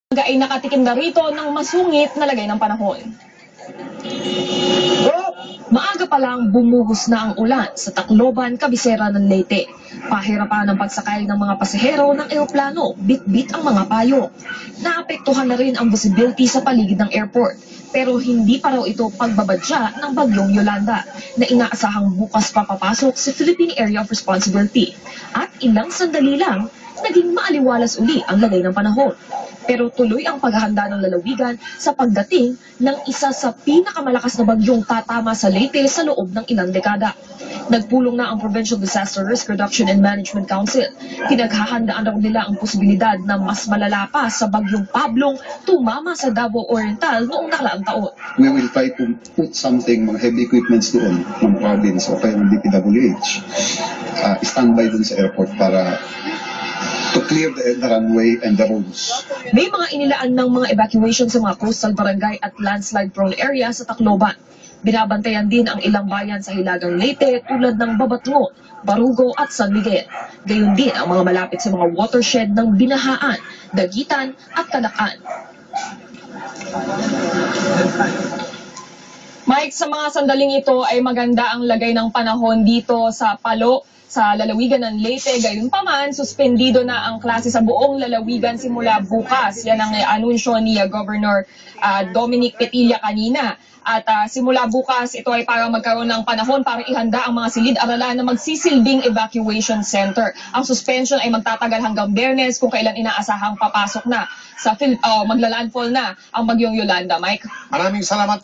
Ay nakatikim na rito ng masungit na lagay ng panahon. Maaga pa lang bumuhos na ang ulan sa Tacloban, kabisera ng Leyte. Pahirapan ang pagsakay ng mga pasahero ng eroplano, bit-bit ang mga payo. Naapektuhan na rin ang visibility sa paligid ng airport. Pero hindi pa raw ito pagbabadya ng bagyong Yolanda na inaasahang bukas papapasok sa Philippine Area of Responsibility. At ilang sandali lang, naging maaliwalas uli ang lagay ng panahon. Pero tuloy ang paghahanda ng lalawigan sa pagdating ng isa sa pinakamalakas na bagyong tatama sa Leyte sa loob ng ilang dekada. Nagpulong na ang Provincial Disaster Risk Reduction and Management Council. Pinaghahandaan raw nila ang posibilidad na mas malala pa sa bagyong Pablong tumama sa Davao Oriental noong nakaraang taon. We will try to put something, mga heavy equipments doon ng province o kaya ng DPWH. Standby doon sa airport para to clear the runway and the roads. May mga inilaan ng mga evacuation sa mga coastal barangay at landslide-prone area sa Tacloban. Binabantayan din ang ilang bayan sa Hilagang Leyte tulad ng Babatngon, Barugo at San Miguel. Gayon din ang mga malapit sa mga watershed ng Binahaan, Dagitan at Calacan. Mike, sa mga sandaling ito ay maganda ang lagay ng panahon dito sa Palo, sa lalawigan ng Leyte. Gayunpaman, suspendido na ang klase sa buong lalawigan simula bukas. Yan ang anunsyo ni Governor Dominic Petilla kanina. At simula bukas, ito ay para magkaroon ng panahon para ihanda ang mga silid-aralan na magsisilbing evacuation center. Ang suspension ay magtatagal hanggang Biyernes kung kailan inaasahang papasok na sa maglalandfall na ang bagyong Yolanda. Mike? Maraming salamat.